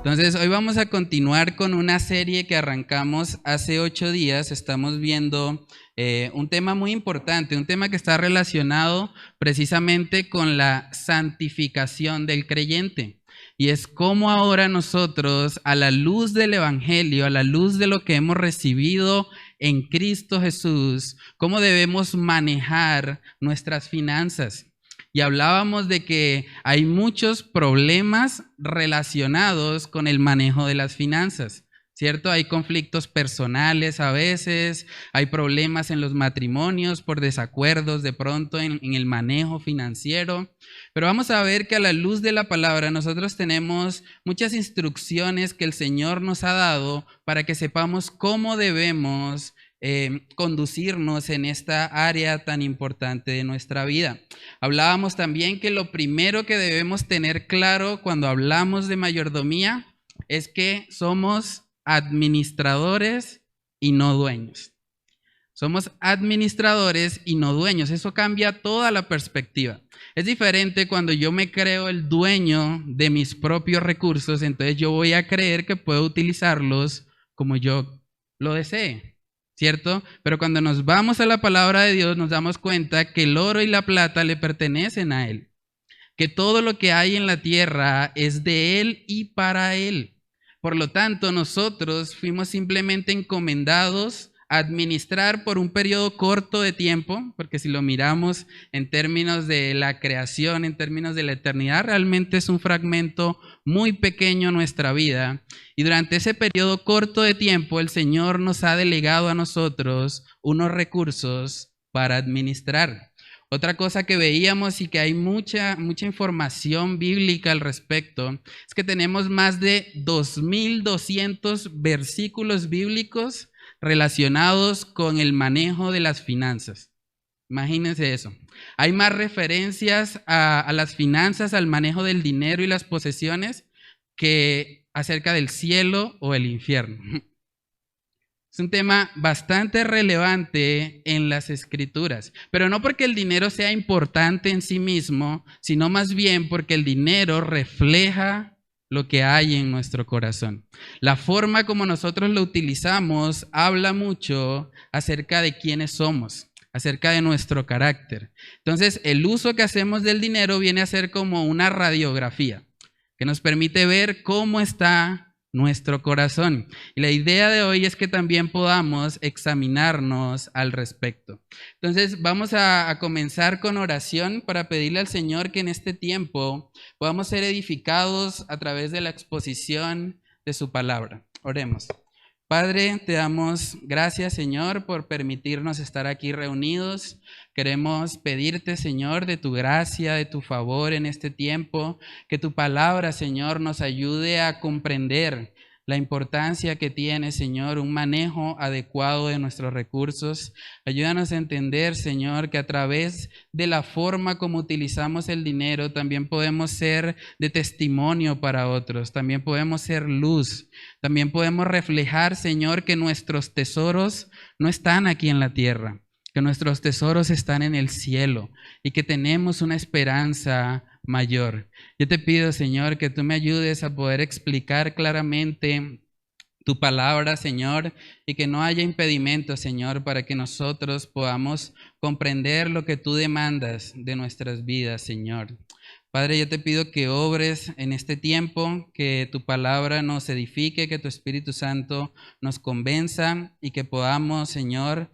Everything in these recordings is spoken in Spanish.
Entonces, hoy vamos a continuar con una serie que arrancamos hace 8 días. Estamos viendo un tema muy importante, un tema que está relacionado precisamente con la santificación del creyente. Y es cómo ahora nosotros, a la luz del Evangelio, a la luz de lo que hemos recibido en Cristo Jesús, cómo debemos manejar nuestras finanzas. Y hablábamos de que hay muchos problemas relacionados con el manejo de las finanzas, ¿cierto? Hay conflictos personales a veces, hay problemas en los matrimonios por desacuerdos de pronto en el manejo financiero. Pero vamos a ver que a la luz de la palabra nosotros tenemos muchas instrucciones que el Señor nos ha dado para que sepamos cómo debemos conducirnos en esta área tan importante de nuestra vida. Hablábamos también que lo primero que debemos tener claro cuando hablamos de mayordomía es que somos administradores y no dueños. Somos administradores y no dueños. Eso cambia toda la perspectiva. Es diferente cuando yo me creo el dueño de mis propios recursos, entonces yo voy a creer que puedo utilizarlos como yo lo desee, ¿cierto? Pero cuando nos vamos a la palabra de Dios nos damos cuenta que el oro y la plata le pertenecen a Él, que todo lo que hay en la tierra es de Él y para Él. Por lo tanto, nosotros fuimos simplemente encomendados a administrar por un periodo corto de tiempo, porque si lo miramos en términos de la creación, en términos de la eternidad, realmente es un fragmento muy pequeño en nuestra vida. Y durante ese periodo corto de tiempo, el Señor nos ha delegado a nosotros unos recursos para administrar. Otra cosa que veíamos y que hay mucha información bíblica al respecto es que tenemos más de 2.200 versículos bíblicos relacionados con el manejo de las finanzas. Imagínense eso. Hay más referencias a las finanzas, al manejo del dinero y las posesiones que acerca del cielo o el infierno. Es un tema bastante relevante en las Escrituras, pero no porque el dinero sea importante en sí mismo, sino más bien porque el dinero refleja lo que hay en nuestro corazón. La forma como nosotros lo utilizamos habla mucho acerca de quiénes somos, acerca de nuestro carácter. Entonces, el uso que hacemos del dinero viene a ser como una radiografía que nos permite ver cómo está nuestro corazón. Y la idea de hoy es que también podamos examinarnos al respecto. Entonces vamos a comenzar con oración para pedirle al Señor que en este tiempo podamos ser edificados a través de la exposición de su palabra. Oremos. Padre, te damos gracias, Señor, por permitirnos estar aquí reunidos. Queremos pedirte, Señor, de tu gracia, de tu favor en este tiempo, que tu palabra, Señor, nos ayude a comprender la importancia que tiene, Señor, un manejo adecuado de nuestros recursos. Ayúdanos a entender, Señor, que a través de la forma como utilizamos el dinero también podemos ser de testimonio para otros, también podemos ser luz, también podemos reflejar, Señor, que nuestros tesoros no están aquí en la tierra, que nuestros tesoros están en el cielo y que tenemos una esperanza mayor. Yo te pido, Señor, que tú me ayudes a poder explicar claramente tu palabra, Señor, y que no haya impedimento, Señor, para que nosotros podamos comprender lo que tú demandas de nuestras vidas, Señor. Padre, yo te pido que obres en este tiempo, que tu palabra nos edifique, que tu Espíritu Santo nos convenza y que podamos, Señor,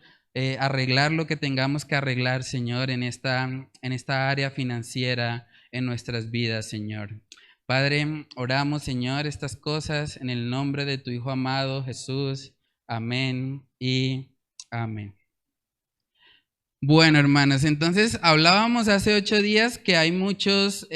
arreglar lo que tengamos que arreglar, Señor, en esta área financiera en nuestras vidas, Señor. Padre, oramos, Señor, estas cosas en el nombre de tu Hijo amado, Jesús. Amén y amén. Bueno, hermanos, entonces hablábamos hace 8 días que hay muchos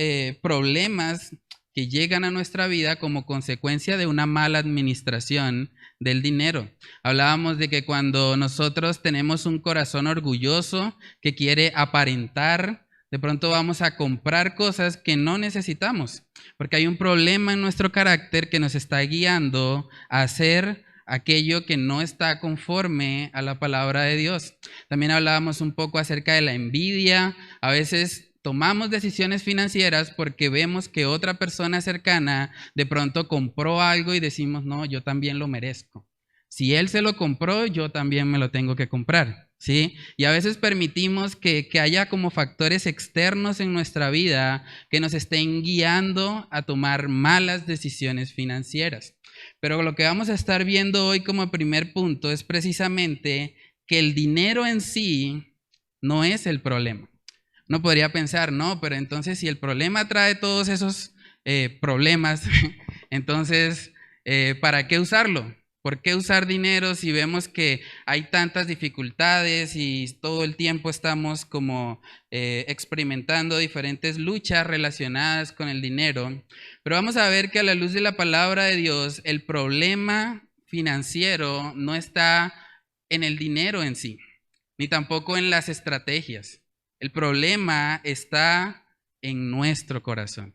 problemas que llegan a nuestra vida como consecuencia de una mala administración del dinero. Hablábamos de que cuando nosotros tenemos un corazón orgulloso que quiere aparentar De pronto vamos a comprar cosas que no necesitamos, porque hay un problema en nuestro carácter que nos está guiando a hacer aquello que no está conforme a la palabra de Dios. También hablábamos un poco acerca de la envidia. A veces tomamos decisiones financieras porque vemos que otra persona cercana de pronto compró algo y decimos, no, yo también lo merezco. Si él se lo compró, yo también me lo tengo que comprar, ¿sí? Y a veces permitimos que haya como factores externos en nuestra vida que nos estén guiando a tomar malas decisiones financieras. Pero lo que vamos a estar viendo hoy como primer punto es precisamente que el dinero en sí no es el problema. Uno podría pensar, no, pero entonces si el problema trae todos esos problemas, entonces, ¿para qué usarlo? ¿Por qué usar dinero si vemos que hay tantas dificultades y todo el tiempo estamos como experimentando diferentes luchas relacionadas con el dinero? Pero vamos a ver que a la luz de la palabra de Dios, el problema financiero no está en el dinero en sí, ni tampoco en las estrategias. El problema está en nuestro corazón.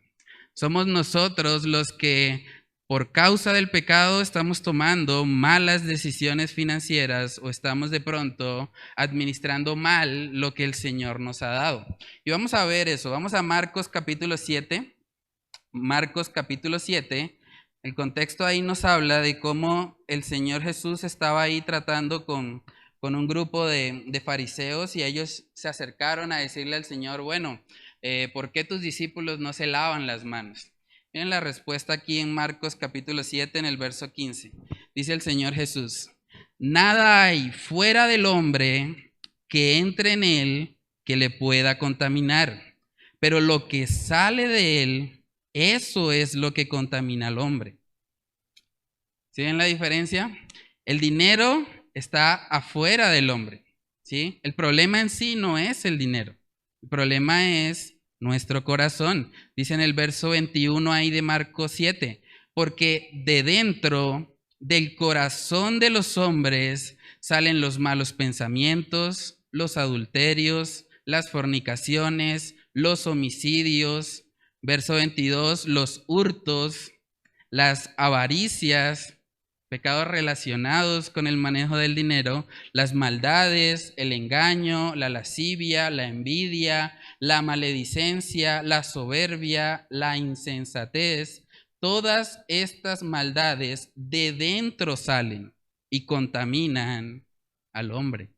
Somos nosotros los que por causa del pecado estamos tomando malas decisiones financieras o estamos de pronto administrando mal lo que el Señor nos ha dado. Y vamos a ver eso. Vamos a Marcos capítulo 7. Marcos capítulo 7. El contexto ahí nos habla de cómo el Señor Jesús estaba ahí tratando con un grupo de fariseos y ellos se acercaron a decirle al Señor, bueno, ¿por qué tus discípulos no se lavan las manos? Miren la respuesta aquí en Marcos capítulo 7 en el verso 15. Dice el Señor Jesús, nada hay fuera del hombre que entre en él que le pueda contaminar, pero lo que sale de él, eso es lo que contamina al hombre. ¿Sí ven la diferencia? El dinero está afuera del hombre, ¿sí? El problema en sí no es el dinero, el problema es nuestro corazón. Dice en el verso 21 ahí de Marcos 7, porque de dentro del corazón de los hombres salen los malos pensamientos, los adulterios, las fornicaciones, los homicidios, verso 22, los hurtos, las avaricias, pecados relacionados con el manejo del dinero, las maldades, el engaño, la lascivia, la envidia, la maledicencia, la soberbia, la insensatez. Todas estas maldades de dentro salen y contaminan al hombre.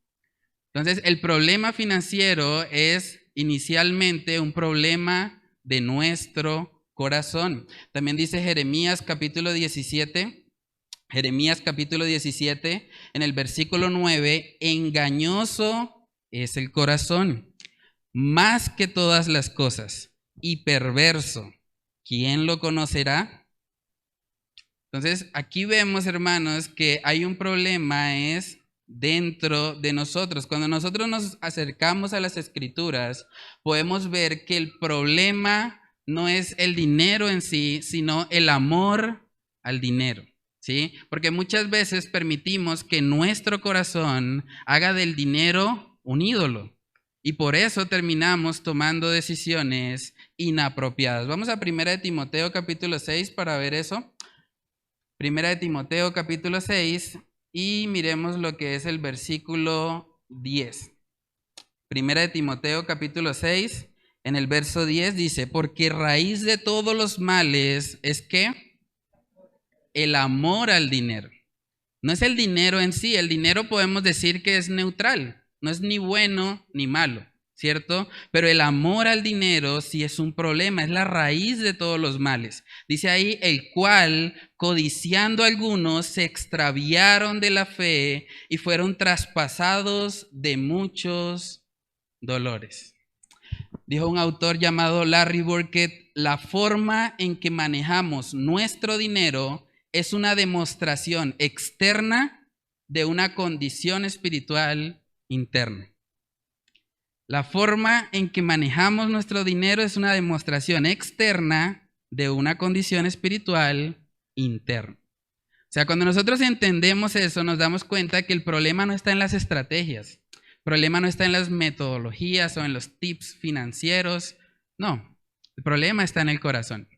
Entonces, el problema financiero es inicialmente un problema de nuestro corazón. También dice Jeremías capítulo 17. Jeremías capítulo 17, en el versículo 9, engañoso es el corazón, más que todas las cosas, y perverso, ¿quién lo conocerá? Entonces, aquí vemos, hermanos, que hay un problema es dentro de nosotros. Cuando nosotros nos acercamos a las Escrituras, podemos ver que el problema no es el dinero en sí, sino el amor al dinero. ¿Sí? Porque muchas veces permitimos que nuestro corazón haga del dinero un ídolo y por eso terminamos tomando decisiones inapropiadas. Vamos a 1 Timoteo capítulo 6 para ver eso. 1 Timoteo capítulo 6 y miremos lo que es el versículo 10. 1 Timoteo capítulo 6 en el verso 10 dice, porque raíz de todos los males es que el amor al dinero. No es el dinero en sí, el dinero podemos decir que es neutral, no es ni bueno ni malo, ¿cierto? Pero el amor al dinero sí es un problema, es la raíz de todos los males. Dice ahí, el cual, codiciando algunos, se extraviaron de la fe y fueron traspasados de muchos dolores. Dijo un autor llamado Larry Burkett, la forma en que manejamos nuestro dinero es una demostración externa de una condición espiritual interna. La forma en que manejamos nuestro dinero es una demostración externa de una condición espiritual interna. O sea, cuando nosotros entendemos eso, nos damos cuenta que el problema no está en las estrategias. problema no está en las metodologías o en los tips financieros. No, el problema está en el corazón.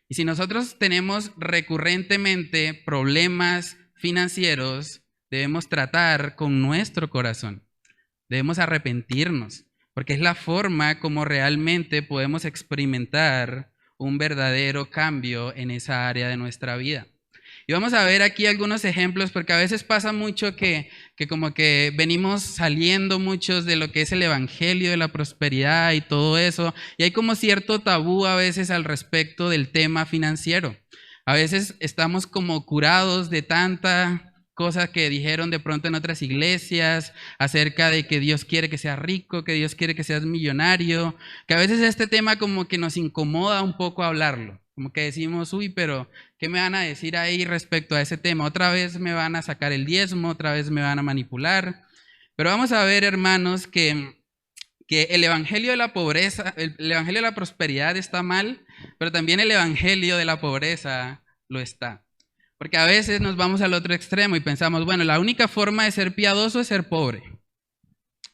Y si nosotros tenemos recurrentemente problemas financieros, debemos tratar con nuestro corazón. Debemos arrepentirnos, porque es la forma como realmente podemos experimentar un verdadero cambio en esa área de nuestra vida. Y vamos a ver aquí algunos ejemplos, porque a veces pasa mucho que como que venimos saliendo muchos de lo que es el evangelio de la prosperidad y todo eso, y hay como cierto tabú a veces al respecto del tema financiero. A veces estamos como curados de tanta cosas que dijeron de pronto en otras iglesias acerca de que Dios quiere que seas rico, que Dios quiere que seas millonario, que a veces este tema como que nos incomoda un poco hablarlo, como que decimos, uy, pero ¿qué me van a decir ahí respecto a ese tema? Otra vez me van a sacar el diezmo, otra vez me van a manipular. Pero vamos a ver, hermanos, que el evangelio de la pobreza, el evangelio de la prosperidad está mal, pero también el evangelio de la pobreza lo está. Porque a veces nos vamos al otro extremo y pensamos, bueno, la única forma de ser piadoso es ser pobre.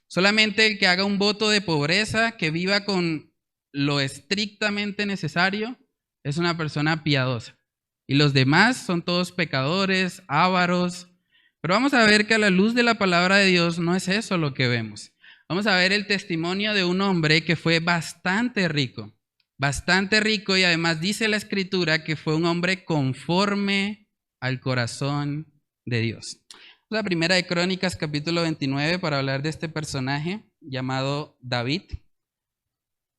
Solamente el que haga un voto de pobreza, que viva con lo estrictamente necesario, es una persona piadosa. Y los demás son todos pecadores, ávaros. Pero vamos a ver que a la luz de la palabra de Dios no es eso lo que vemos. Vamos a ver el testimonio de un hombre que fue bastante rico y además dice la Escritura que fue un hombre conforme al corazón de Dios. La primera de Crónicas, capítulo 29, para hablar de este personaje llamado David.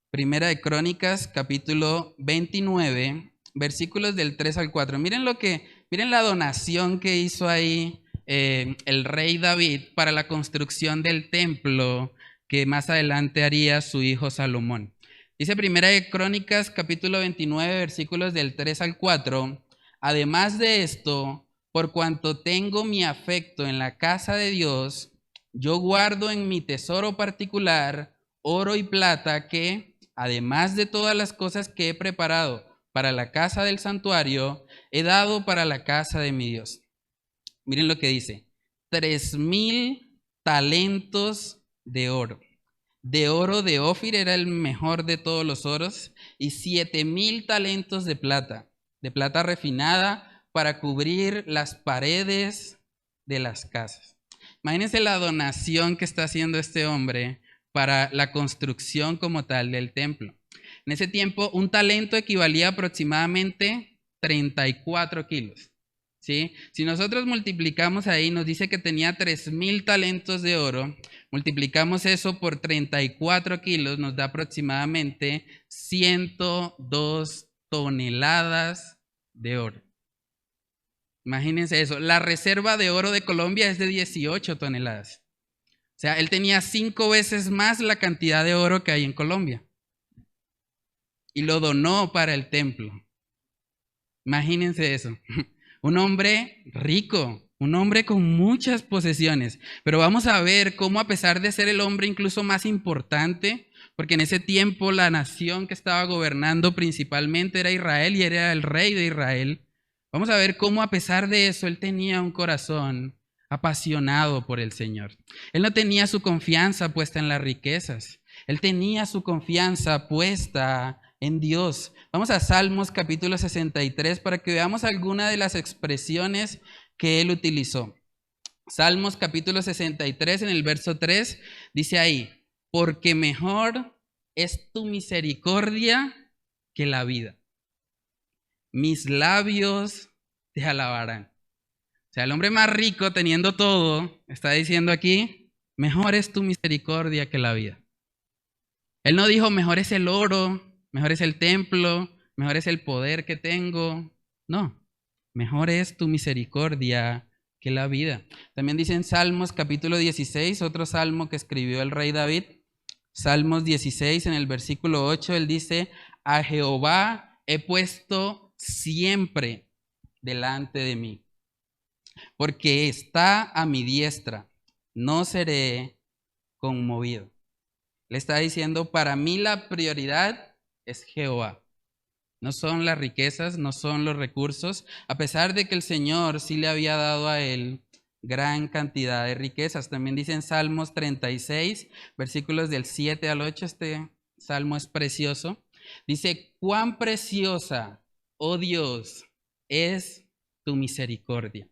Primera de Crónicas, capítulo 29, versículos del 3 al 4. Miren la donación que hizo ahí el rey David para la construcción del templo que más adelante haría su hijo Salomón. Dice Primera de Crónicas, capítulo 29, versículos del 3 al 4. Además de esto, por cuanto tengo mi afecto en la casa de Dios, yo guardo en mi tesoro particular oro y plata que, además de todas las cosas que he preparado para la casa del santuario, he dado para la casa de mi Dios. Miren lo que dice: 3,000 talentos de oro. De oro de Ofir era el mejor de todos los oros, y 7,000 talentos de plata refinada para cubrir las paredes de las casas. Imagínense la donación que está haciendo este hombre para la construcción como tal del templo. En ese tiempo, un talento equivalía aproximadamente 34 kilos. ¿Sí? Si nosotros multiplicamos ahí, nos dice que tenía 3,000 talentos de oro, multiplicamos eso por 34 kilos, nos da aproximadamente 102 toneladas de oro. Imagínense eso. La reserva de oro de Colombia es de 18 toneladas. O sea, él tenía 5 veces más la cantidad de oro que hay en Colombia. Y lo donó para el templo. Imagínense eso. Un hombre rico, un hombre con muchas posesiones. Pero vamos a ver cómo, a pesar de ser el hombre incluso más importante, porque en ese tiempo la nación que estaba gobernando principalmente era Israel y era el rey de Israel, vamos a ver cómo, a pesar de eso, él tenía un corazón apasionado por el Señor. Él no tenía su confianza puesta en las riquezas, él tenía su confianza puesta en Dios. Vamos a Salmos capítulo 63 para que veamos alguna de las expresiones que él utilizó. Salmos capítulo 63 en el verso 3 dice ahí: porque mejor es tu misericordia que la vida. Mis labios te alabarán. O sea, el hombre más rico, teniendo todo, está diciendo aquí: mejor es tu misericordia que la vida. Él no dijo mejor es el oro, mejor es el templo, mejor es el poder que tengo. No, mejor es tu misericordia que la vida. También dice en Salmos capítulo 16, otro salmo que escribió el rey David. Salmos 16 en el versículo 8, él dice: a Jehová he puesto siempre delante de mí, porque está a mi diestra, no seré conmovido. Le está diciendo: para mí la prioridad es Jehová. No son las riquezas, no son los recursos, a pesar de que el Señor sí le había dado a él gran cantidad de riquezas. También dice en Salmos 36, versículos del 7 al 8, este salmo es precioso. Dice, cuán preciosa, oh Dios, es tu misericordia.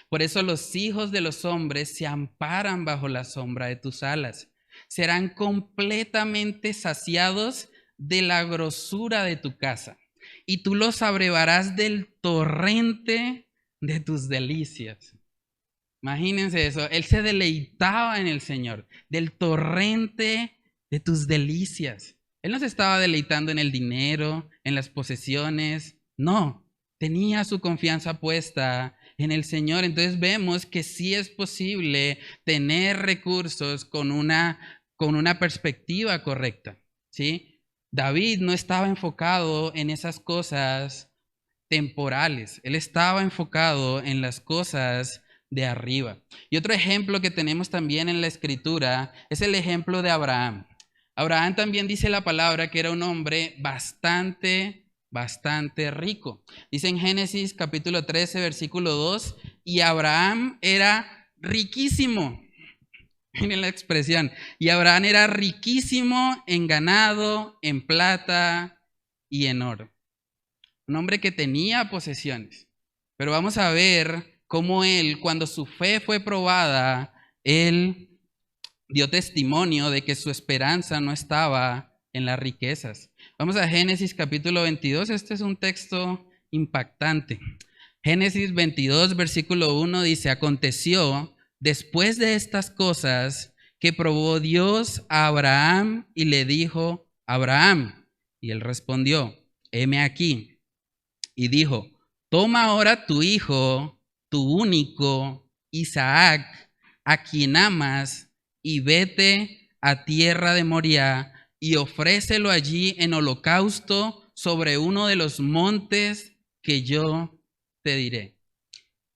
Por eso los hijos de los hombres se amparan bajo la sombra de tus alas. Serán completamente saciados de la grosura de tu casa, y tú los abrevarás del torrente de tus delicias. Imagínense eso, él se deleitaba en el Señor, del torrente de tus delicias. Él no se estaba deleitando en el dinero, en las posesiones, no, tenía su confianza puesta en el Señor. Entonces vemos que sí es posible tener recursos con una perspectiva correcta, ¿sí? David no estaba enfocado en esas cosas temporales, él estaba enfocado en las cosas de arriba. Y otro ejemplo que tenemos también en la escritura es el ejemplo de Abraham. Abraham también dice la palabra que era un hombre bastante rico. Dice en Génesis capítulo 13, versículo 2, y Abraham era riquísimo. Miren la expresión. Y Abraham era riquísimo en ganado, en plata y en oro. Un hombre que tenía posesiones. Pero vamos a ver cómo él, cuando su fe fue probada, él dio testimonio de que su esperanza no estaba en las riquezas. Vamos a Génesis capítulo 22. Este es un texto impactante. Génesis 22, versículo 1 dice, aconteció después de estas cosas que probó Dios a Abraham y le dijo, Abraham, y él respondió, heme aquí. Y dijo, toma ahora tu hijo, tu único, Isaac, a quien amas, y vete a tierra de Moriah y ofrécelo allí en holocausto sobre uno de los montes que yo te diré.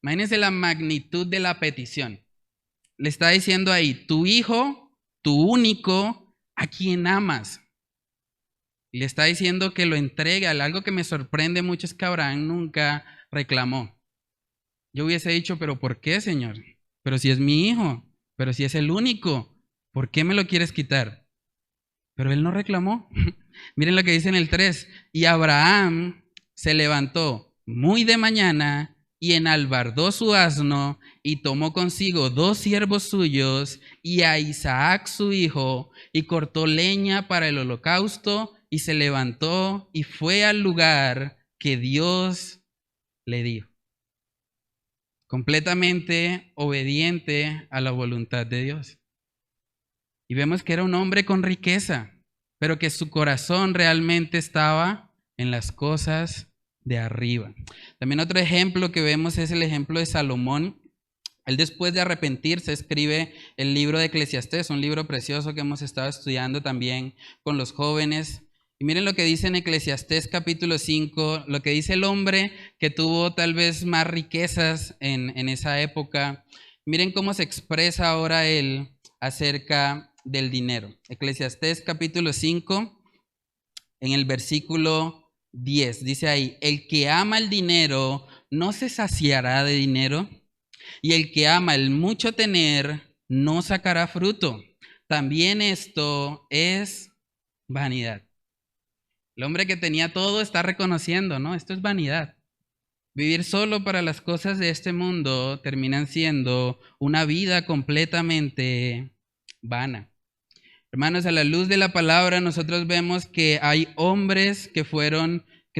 Imagínense la magnitud de la petición. Le está diciendo ahí, tu hijo, tu único, a quien amas. Y le está diciendo que lo entregue. Algo que me sorprende mucho es que Abraham nunca reclamó. Yo hubiese dicho, pero ¿por qué, Señor? Pero si es mi hijo, pero si es el único, ¿por qué me lo quieres quitar? Pero él no reclamó. Miren lo que dice en el 3. Y Abraham se levantó muy de mañana y enalbardó su asno y tomó consigo 2 siervos suyos y a Isaac su hijo y cortó leña para el holocausto y se levantó y fue al lugar que Dios le dijo. Completamente obediente a la voluntad de Dios. Y vemos que era un hombre con riqueza, pero que su corazón realmente estaba en las cosas de arriba. También otro ejemplo que vemos es el ejemplo de Salomón. Él, después de arrepentirse, escribe el libro de Eclesiastés, un libro precioso que hemos estado estudiando también con los jóvenes. Y miren lo que dice en Eclesiastés capítulo 5, lo que dice el hombre que tuvo tal vez más riquezas en esa época. Miren cómo se expresa ahora él acerca del dinero. Eclesiastés capítulo 5, en el versículo 10, dice ahí, el que ama el dinero no se saciará de dinero, y el que ama el mucho tener no sacará fruto. También esto es vanidad. El hombre que tenía todo está reconociendo, ¿no? Esto es vanidad. Vivir solo para las cosas de este mundo terminan siendo una vida completamente vana. Hermanos, a la luz de la palabra nosotros vemos que hay hombres que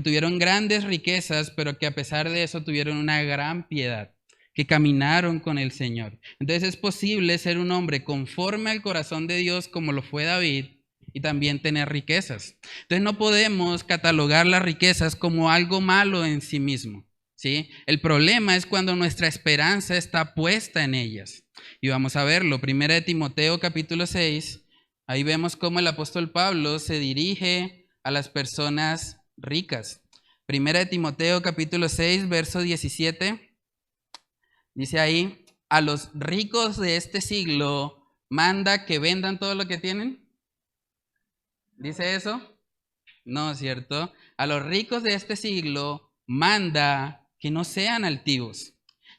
tuvieron grandes riquezas, pero que a pesar de eso tuvieron una gran piedad, que caminaron con el Señor. Entonces es posible ser un hombre conforme al corazón de Dios como lo fue David y también tener riquezas. Entonces no podemos catalogar las riquezas como algo malo en sí mismo, ¿sí? El problema es cuando nuestra esperanza está puesta en ellas. Y vamos a verlo, 1 de Timoteo capítulo 6, ahí vemos cómo el apóstol Pablo se dirige a las personas ricas. 1 de Timoteo capítulo 6, verso 17, dice ahí, a los ricos de este siglo manda que vendan todo lo que tienen. ¿Dice eso? No, ¿cierto? A los ricos de este siglo manda que no sean altivos,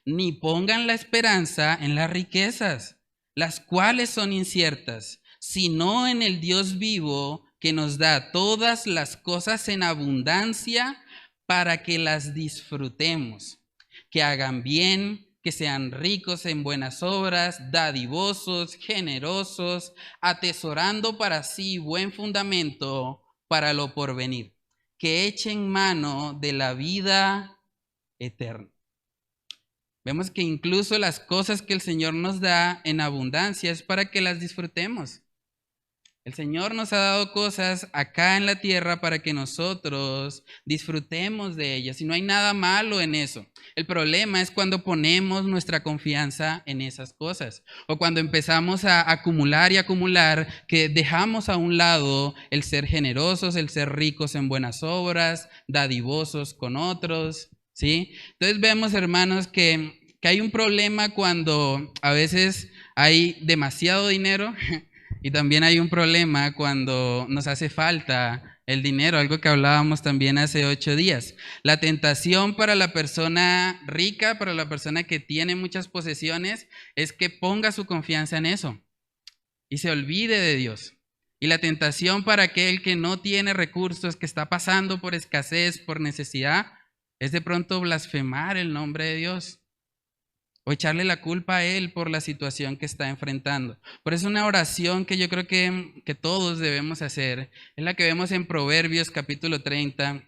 ni pongan la esperanza en las riquezas, las cuales son inciertas, sino en el Dios vivo que nos da todas las cosas en abundancia para que las disfrutemos, que hagan bien, que sean ricos en buenas obras, dadivosos, generosos, atesorando para sí buen fundamento para lo porvenir, que echen mano de la vida eterna. Vemos que incluso las cosas que el Señor nos da en abundancia es para que las disfrutemos. El Señor nos ha dado cosas acá en la tierra para que nosotros disfrutemos de ellas. Y no hay nada malo en eso. El problema es cuando ponemos nuestra confianza en esas cosas. O cuando empezamos a acumular y acumular, que dejamos a un lado el ser generosos, el ser ricos en buenas obras, dadivosos con otros, ¿sí? Entonces vemos, hermanos, que hay un problema cuando a veces hay demasiado dinero. Y también hay un problema cuando nos hace falta el dinero, algo que hablábamos también hace 8 días. La tentación para la persona rica, para la persona que tiene muchas posesiones, es que ponga su confianza en eso y se olvide de Dios. Y la tentación para aquel que no tiene recursos, que está pasando por escasez, por necesidad, es de pronto blasfemar el nombre de Dios. O echarle la culpa a él por la situación que está enfrentando. Por eso una oración que yo creo que todos debemos hacer es la que vemos en Proverbios capítulo 30,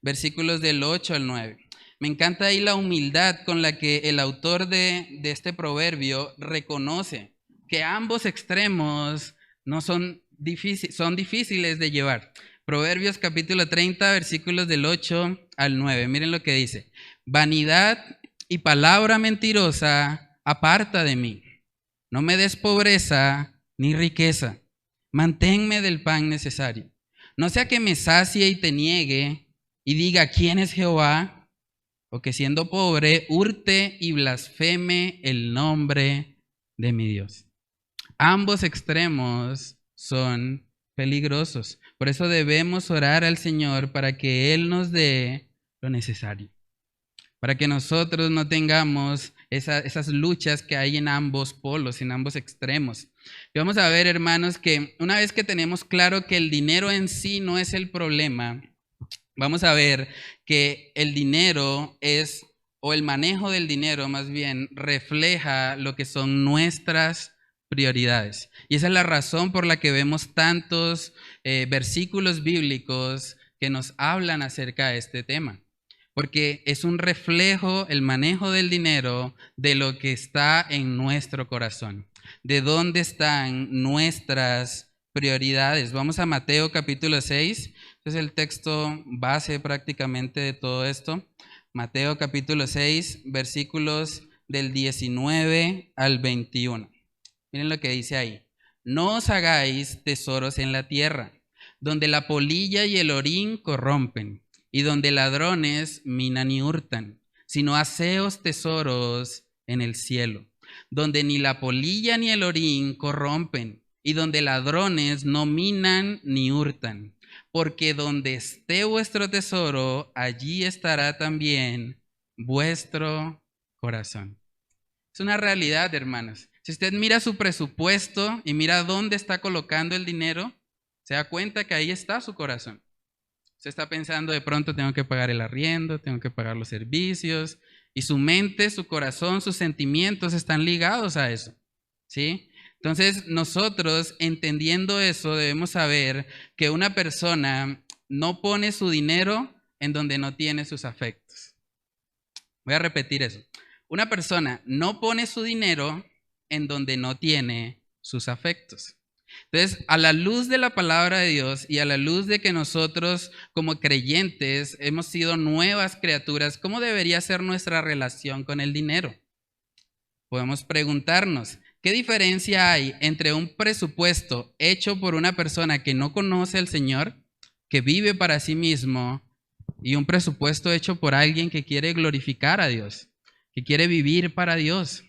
versículos del 8 al 9. Me encanta ahí la humildad con la que el autor de este proverbio reconoce que ambos extremos no son difíciles de llevar. Proverbios capítulo 30, versículos del 8 al 9. Miren lo que dice. Vanidad y palabra mentirosa aparta de mí. No me des pobreza ni riqueza. Manténme del pan necesario. No sea que me sacie y te niegue y diga quién es Jehová, o que siendo pobre hurte y blasfeme el nombre de mi Dios. Ambos extremos son peligrosos. Por eso debemos orar al Señor para que Él nos dé lo necesario. Para que nosotros no tengamos esas luchas que hay en ambos polos, en ambos extremos. Y vamos a ver, hermanos, que una vez que tenemos claro que el dinero en sí no es el problema, vamos a ver que el dinero es, o el manejo del dinero más bien, refleja lo que son nuestras prioridades. Y esa es la razón por la que vemos tantos versículos bíblicos que nos hablan acerca de este tema. Porque es un reflejo, el manejo del dinero, de lo que está en nuestro corazón, de dónde están nuestras prioridades. Vamos a Mateo capítulo 6, es el texto base prácticamente de todo esto. Mateo capítulo 6, versículos del 19 al 21. Miren lo que dice ahí. No os hagáis tesoros en la tierra, donde la polilla y el orín corrompen, y donde ladrones minan y hurtan, sino haceos tesoros en el cielo, donde ni la polilla ni el orín corrompen, y donde ladrones no minan ni hurtan, porque donde esté vuestro tesoro, allí estará también vuestro corazón. Es una realidad, hermanos. Si usted mira su presupuesto y mira dónde está colocando el dinero, se da cuenta que ahí está su corazón. Usted está pensando, de pronto tengo que pagar el arriendo, tengo que pagar los servicios, y su mente, su corazón, sus sentimientos están ligados a eso, ¿sí? Entonces nosotros, entendiendo eso, debemos saber que una persona no pone su dinero en donde no tiene sus afectos. Voy a repetir eso. Una persona no pone su dinero en donde no tiene sus afectos. Entonces, a la luz de la palabra de Dios y a la luz de que nosotros como creyentes hemos sido nuevas criaturas, ¿cómo debería ser nuestra relación con el dinero? Podemos preguntarnos, ¿qué diferencia hay entre un presupuesto hecho por una persona que no conoce al Señor, que vive para sí mismo, y un presupuesto hecho por alguien que quiere glorificar a Dios, que quiere vivir para Dios?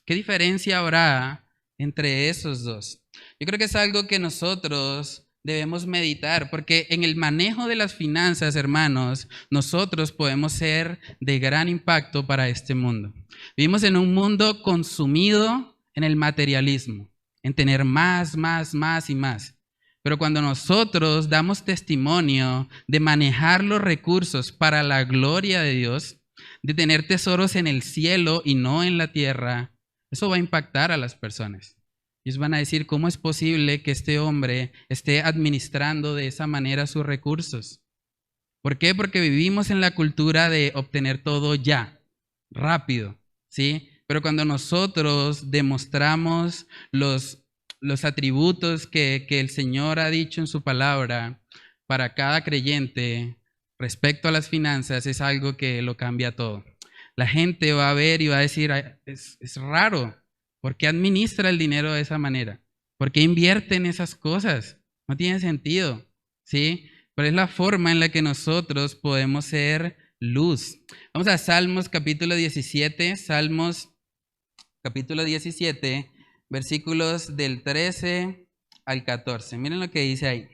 ¿Qué diferencia habrá entre esos dos? Yo creo que es algo que nosotros debemos meditar, porque en el manejo de las finanzas, hermanos, nosotros podemos ser de gran impacto para este mundo. Vivimos en un mundo consumido en el materialismo, en tener más, más, más y más. Pero cuando nosotros damos testimonio de manejar los recursos para la gloria de Dios, de tener tesoros en el cielo y no en la tierra, eso va a impactar a las personas. Ellos van a decir, ¿cómo es posible que este hombre esté administrando de esa manera sus recursos? ¿Por qué? Porque vivimos en la cultura de obtener todo ya, rápido, ¿sí? Pero cuando nosotros demostramos los atributos que el Señor ha dicho en su palabra para cada creyente respecto a las finanzas, es algo que lo cambia todo. La gente va a ver y va a decir, es raro, ¿por qué administra el dinero de esa manera? ¿Por qué invierte en esas cosas? No tiene sentido, ¿sí? Pero es la forma en la que nosotros podemos ser luz. Vamos a Salmos capítulo 17, Salmos capítulo 17, versículos del 13 al 14. Miren lo que dice ahí.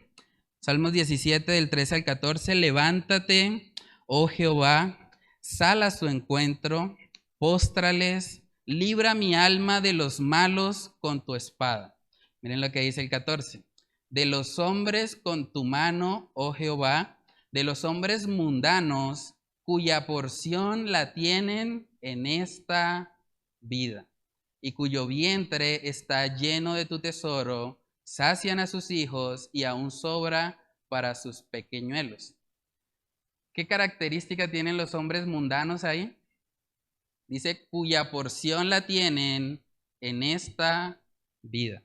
Salmos 17, del 13 al 14. Levántate, oh Jehová, sal a su encuentro, póstrales, libra mi alma de los malos con tu espada. Miren lo que dice el 14. De los hombres con tu mano, oh Jehová, de los hombres mundanos, cuya porción la tienen en esta vida, y cuyo vientre está lleno de tu tesoro, sacian a sus hijos y aún sobra para sus pequeñuelos. ¿Qué característica tienen los hombres mundanos ahí? Dice, cuya porción la tienen en esta vida.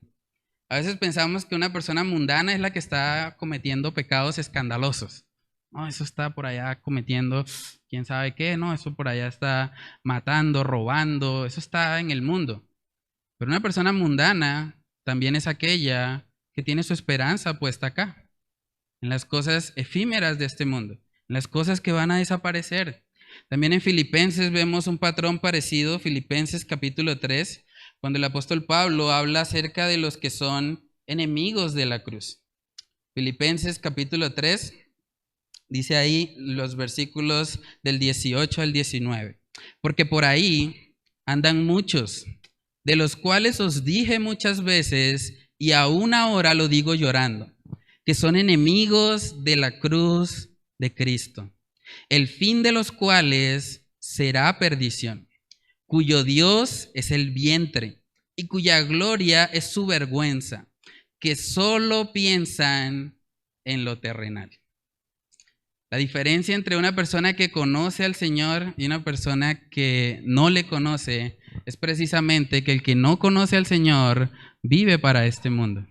A veces pensamos que una persona mundana es la que está cometiendo pecados escandalosos. No, eso está por allá cometiendo quién sabe qué, no, eso por allá está matando, robando, eso está en el mundo. Pero una persona mundana también es aquella que tiene su esperanza puesta acá, en las cosas efímeras de este mundo, en las cosas que van a desaparecer. También en Filipenses vemos un patrón parecido, Filipenses capítulo 3, cuando el apóstol Pablo habla acerca de los que son enemigos de la cruz. Filipenses capítulo 3, dice ahí los versículos del 18 al 19. Porque por ahí andan muchos, de los cuales os dije muchas veces, y aún ahora lo digo llorando, que son enemigos de la cruz de Cristo, el fin de los cuales será perdición, cuyo Dios es el vientre y cuya gloria es su vergüenza, que solo piensan en lo terrenal. La diferencia entre una persona que conoce al Señor y una persona que no le conoce es precisamente que el que no conoce al Señor vive para este mundo.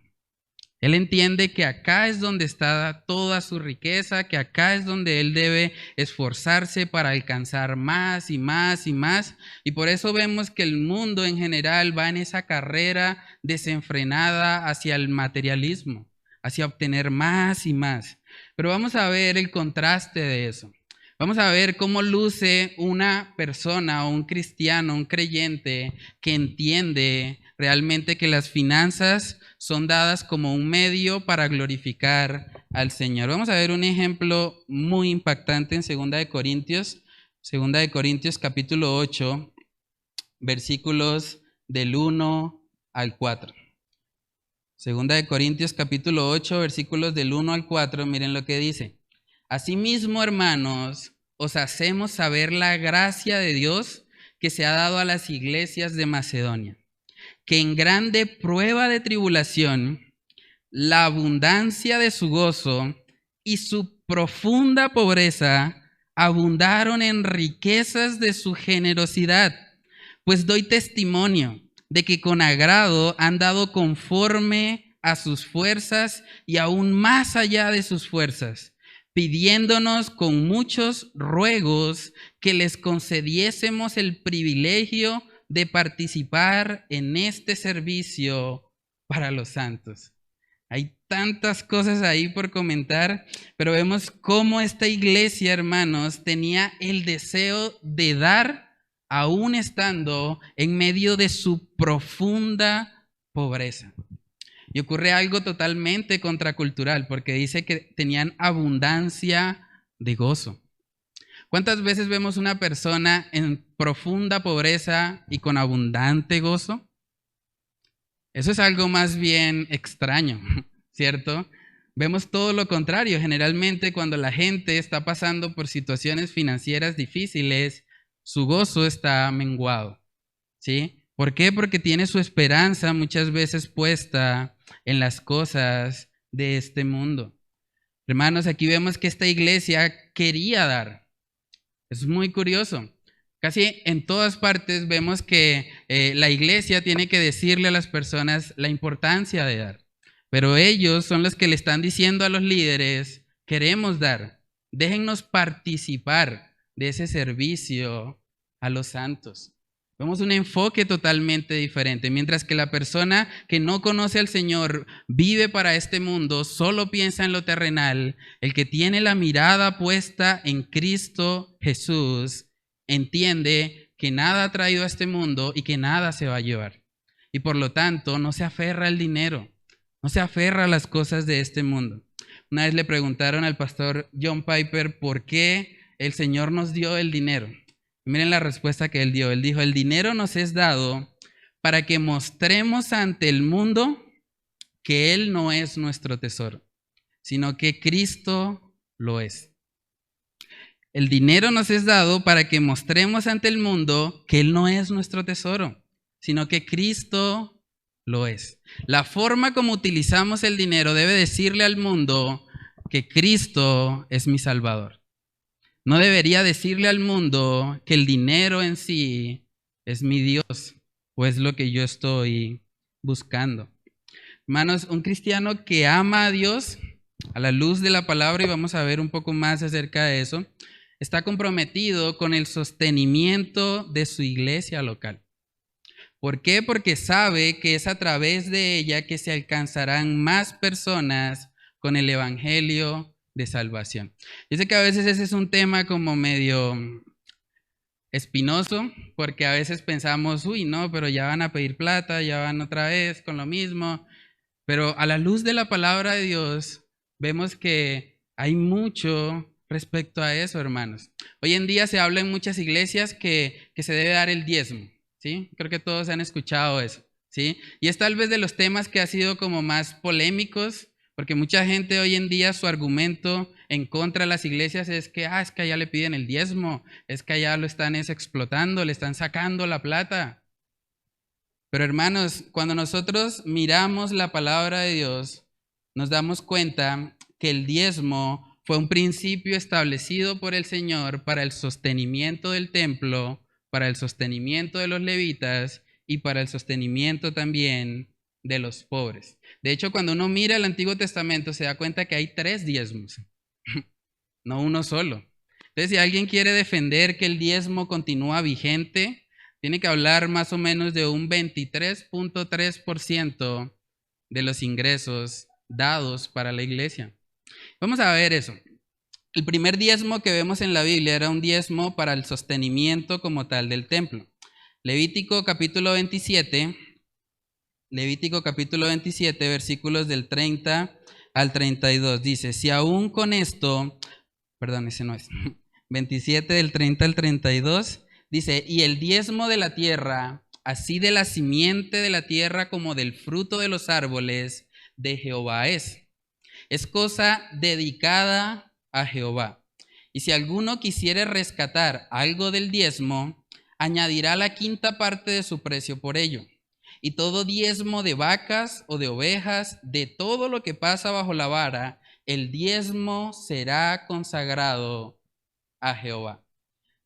Él entiende que acá es donde está toda su riqueza, que acá es donde él debe esforzarse para alcanzar más y más y más. Y por eso vemos que el mundo en general va en esa carrera desenfrenada hacia el materialismo, hacia obtener más y más. Pero vamos a ver el contraste de eso. Vamos a ver cómo luce una persona o un cristiano, un creyente que entiende realmente que las finanzas son dadas como un medio para glorificar al Señor. Vamos a ver un ejemplo muy impactante en 2 de Corintios capítulo 8, versículos del 1 al 4. 2 de Corintios capítulo 8, versículos del 1 al 4, miren lo que dice. Asimismo, hermanos, os hacemos saber la gracia de Dios que se ha dado a las iglesias de Macedonia, que en grande prueba de tribulación, la abundancia de su gozo y su profunda pobreza abundaron en riquezas de su generosidad. Pues doy testimonio de que con agrado han dado conforme a sus fuerzas y aún más allá de sus fuerzas, pidiéndonos con muchos ruegos que les concediésemos el privilegio de participar en este servicio para los santos. Hay tantas cosas ahí por comentar, pero vemos cómo esta iglesia, hermanos, tenía el deseo de dar aún estando en medio de su profunda pobreza. Y ocurre algo totalmente contracultural, porque dice que tenían abundancia de gozo. ¿Cuántas veces vemos una persona en profunda pobreza y con abundante gozo? Eso es algo más bien extraño, ¿cierto? Vemos todo lo contrario. Generalmente cuando la gente está pasando por situaciones financieras difíciles, su gozo está menguado, ¿sí? ¿Por qué? Porque tiene su esperanza muchas veces puesta en las cosas de este mundo. Hermanos, aquí vemos que esta iglesia quería dar. Es muy curioso. Casi en todas partes vemos que la iglesia tiene que decirle a las personas la importancia de dar. Pero ellos son los que le están diciendo a los líderes, queremos dar, déjennos participar de ese servicio a los santos. Vemos un enfoque totalmente diferente. Mientras que la persona que no conoce al Señor vive para este mundo, solo piensa en lo terrenal, el que tiene la mirada puesta en Cristo Jesús, entiende que nada ha traído a este mundo y que nada se va a llevar. Y por lo tanto, no se aferra al dinero, no se aferra a las cosas de este mundo. Una vez le preguntaron al pastor John Piper por qué el Señor nos dio el dinero. Miren la respuesta que él dio. Él dijo, el dinero nos es dado para que mostremos ante el mundo que Él no es nuestro tesoro, sino que Cristo lo es. El dinero nos es dado para que mostremos ante el mundo que Él no es nuestro tesoro, sino que Cristo lo es. La forma como utilizamos el dinero debe decirle al mundo que Cristo es mi Salvador. No debería decirle al mundo que el dinero en sí es mi Dios o es lo que yo estoy buscando. Hermanos, un cristiano que ama a Dios a la luz de la palabra, y vamos a ver un poco más acerca de eso, está comprometido con el sostenimiento de su iglesia local. ¿Por qué? Porque sabe que es a través de ella que se alcanzarán más personas con el evangelio de salvación. Yo sé que a veces ese es un tema como medio espinoso, porque a veces pensamos, uy, no, pero ya van a pedir plata, ya van otra vez con lo mismo. Pero a la luz de la palabra de Dios, vemos que hay mucho respecto a eso, hermanos. Hoy en día se habla en muchas iglesias que se debe dar el diezmo, ¿sí? Creo que todos han escuchado eso, ¿sí? Y es tal vez de los temas que ha sido como más polémicos, porque mucha gente hoy en día su argumento en contra de las iglesias es que allá le piden el diezmo, es que allá lo están explotando, le están sacando la plata. Pero hermanos, cuando nosotros miramos la palabra de Dios, nos damos cuenta que el diezmo fue un principio establecido por el Señor para el sostenimiento del templo, para el sostenimiento de los levitas y para el sostenimiento también de los pobres. De hecho, cuando uno mira el Antiguo Testamento se da cuenta que hay 3 diezmos, no uno solo. Entonces, si alguien quiere defender que el diezmo continúa vigente, tiene que hablar más o menos de un 23.3% de los ingresos dados para la iglesia. Vamos a ver eso. El primer diezmo que vemos en la Biblia era un diezmo para el sostenimiento como tal del templo. Levítico capítulo 27, versículos del 30 al 32. Dice, si aún con esto, perdón, ese no es, 27 del 30 al 32, dice, y el diezmo de la tierra, así de la simiente de la tierra como del fruto de los árboles, de Jehová es. Es cosa dedicada a Jehová. Y si alguno quisiere rescatar algo del diezmo, añadirá la 5ª parte de su precio por ello. Y todo diezmo de vacas o de ovejas, de todo lo que pasa bajo la vara, el diezmo será consagrado a Jehová.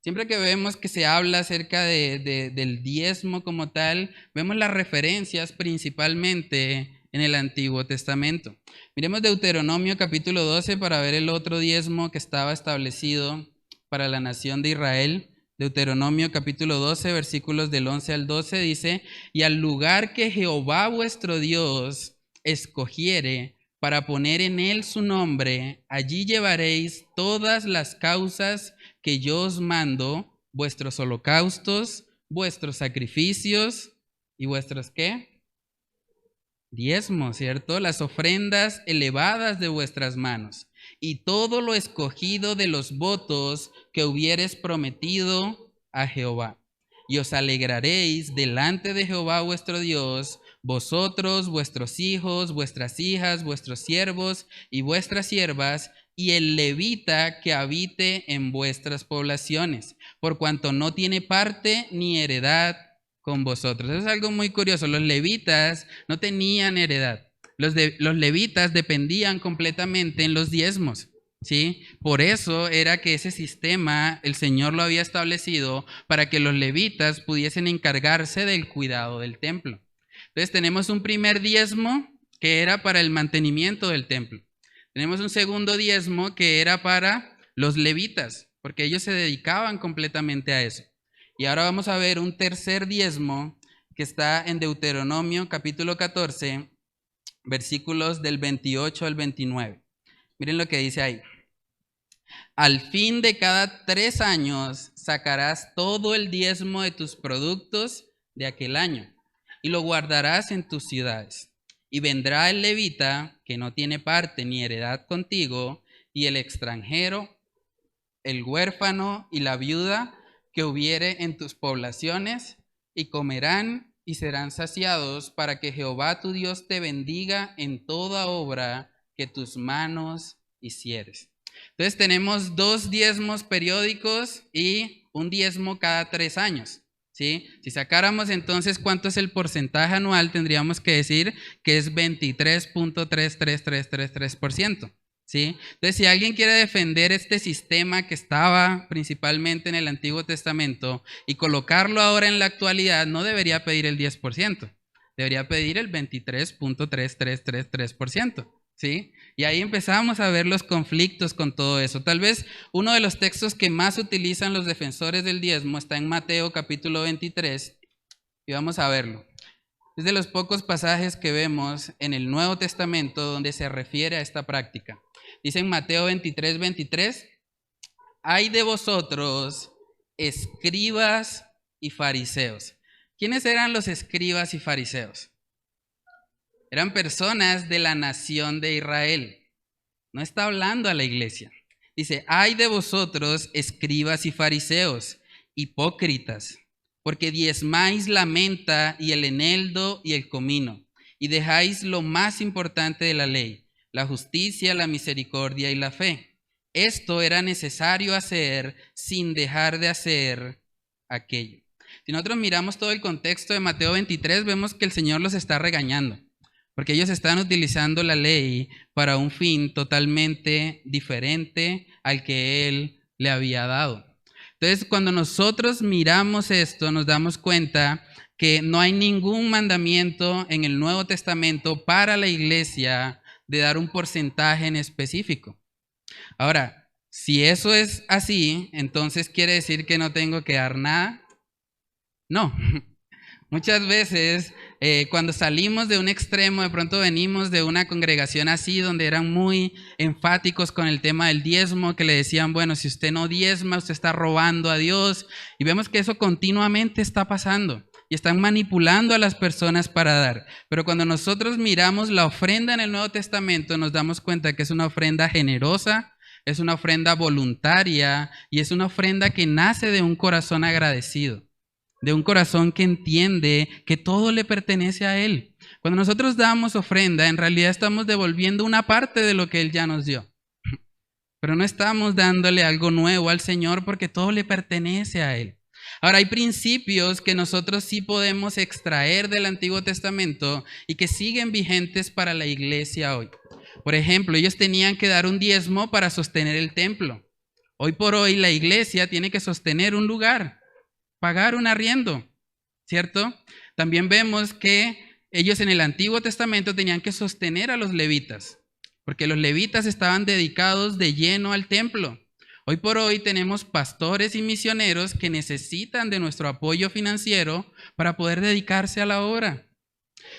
Siempre que vemos que se habla acerca del diezmo como tal, vemos las referencias principalmente en el Antiguo Testamento. Miremos Deuteronomio capítulo 12 para ver el otro diezmo que estaba establecido para la nación de Israel. Deuteronomio capítulo 12, versículos del 11 al 12 dice, y al lugar que Jehová vuestro Dios escogiere para poner en él su nombre, allí llevaréis todas las causas que yo os mando, vuestros holocaustos, vuestros sacrificios y vuestros ¿qué? diezmo, ¿cierto? Las ofrendas elevadas de vuestras manos y todo lo escogido de los votos que hubieres prometido a Jehová. Y os alegraréis delante de Jehová vuestro Dios, vosotros, vuestros hijos, vuestras hijas, vuestros siervos y vuestras siervas, y el levita que habite en vuestras poblaciones, por cuanto no tiene parte ni heredad con vosotros. Eso es algo muy curioso. Los levitas no tenían heredad. Los levitas dependían completamente en los diezmos, ¿sí? Por eso era que ese sistema el Señor lo había establecido para que los levitas pudiesen encargarse del cuidado del templo. Entonces tenemos un primer diezmo que era para el mantenimiento del templo. Tenemos un segundo diezmo que era para los levitas, porque ellos se dedicaban completamente a eso. Y ahora vamos a ver un tercer diezmo que está en Deuteronomio capítulo 14, versículos del 28 al 29. Miren lo que dice ahí. Al fin de cada 3 años sacarás todo el diezmo de tus productos de aquel año y lo guardarás en tus ciudades. Y vendrá el levita que no tiene parte ni heredad contigo, y el extranjero, el huérfano y la viuda que hubiere en tus poblaciones, y comerán y serán saciados, para que Jehová tu Dios te bendiga en toda obra que tus manos hicieres. Entonces tenemos 2 diezmos periódicos y un diezmo cada 3 años. ¿Sí? Si sacáramos entonces cuánto es el porcentaje anual, tendríamos que decir que es 23.33333%. ¿Sí? Entonces, si alguien quiere defender este sistema que estaba principalmente en el Antiguo Testamento y colocarlo ahora en la actualidad, no debería pedir el 10%, debería pedir el 23.3333%. ¿Sí? Y ahí empezamos a ver los conflictos con todo eso. Tal vez uno de los textos que más utilizan los defensores del diezmo está en Mateo capítulo 23, y vamos a verlo. Es de los pocos pasajes que vemos en el Nuevo Testamento donde se refiere a esta práctica. Dice en Mateo 23:23, ay de vosotros, escribas y fariseos. ¿Quiénes eran los escribas y fariseos? Eran personas de la nación de Israel. No está hablando a la iglesia. Dice, ay de vosotros, escribas y fariseos, hipócritas, porque diezmáis la menta y el eneldo y el comino, y dejáis lo más importante de la ley, la justicia, la misericordia y la fe. Esto era necesario hacer sin dejar de hacer aquello. Si nosotros miramos todo el contexto de Mateo 23, vemos que el Señor los está regañando, porque ellos están utilizando la ley para un fin totalmente diferente al que Él le había dado. Entonces, cuando nosotros miramos esto, nos damos cuenta que no hay ningún mandamiento en el Nuevo Testamento para la iglesia de dar un porcentaje en específico. Ahora, si eso es así, entonces quiere decir que no tengo que dar nada. No. Muchas veces cuando salimos de un extremo, de pronto venimos de una congregación así donde eran muy enfáticos con el tema del diezmo, que le decían, bueno, si usted no diezma, usted está robando a Dios. Y vemos que eso continuamente está pasando y están manipulando a las personas para dar. Pero cuando nosotros miramos la ofrenda en el Nuevo Testamento, nos damos cuenta que es una ofrenda generosa, es una ofrenda voluntaria y es una ofrenda que nace de un corazón agradecido, de un corazón que entiende que todo le pertenece a Él. Cuando nosotros damos ofrenda, en realidad estamos devolviendo una parte de lo que Él ya nos dio. Pero no estamos dándole algo nuevo al Señor porque todo le pertenece a Él. Ahora, hay principios que nosotros sí podemos extraer del Antiguo Testamento y que siguen vigentes para la iglesia hoy. Por ejemplo, ellos tenían que dar un diezmo para sostener el templo. Hoy por hoy la iglesia tiene que sostener un lugar, pagar un arriendo, ¿cierto? También vemos que ellos en el Antiguo Testamento tenían que sostener a los levitas, porque los levitas estaban dedicados de lleno al templo. Hoy por hoy tenemos pastores y misioneros que necesitan de nuestro apoyo financiero para poder dedicarse a la obra.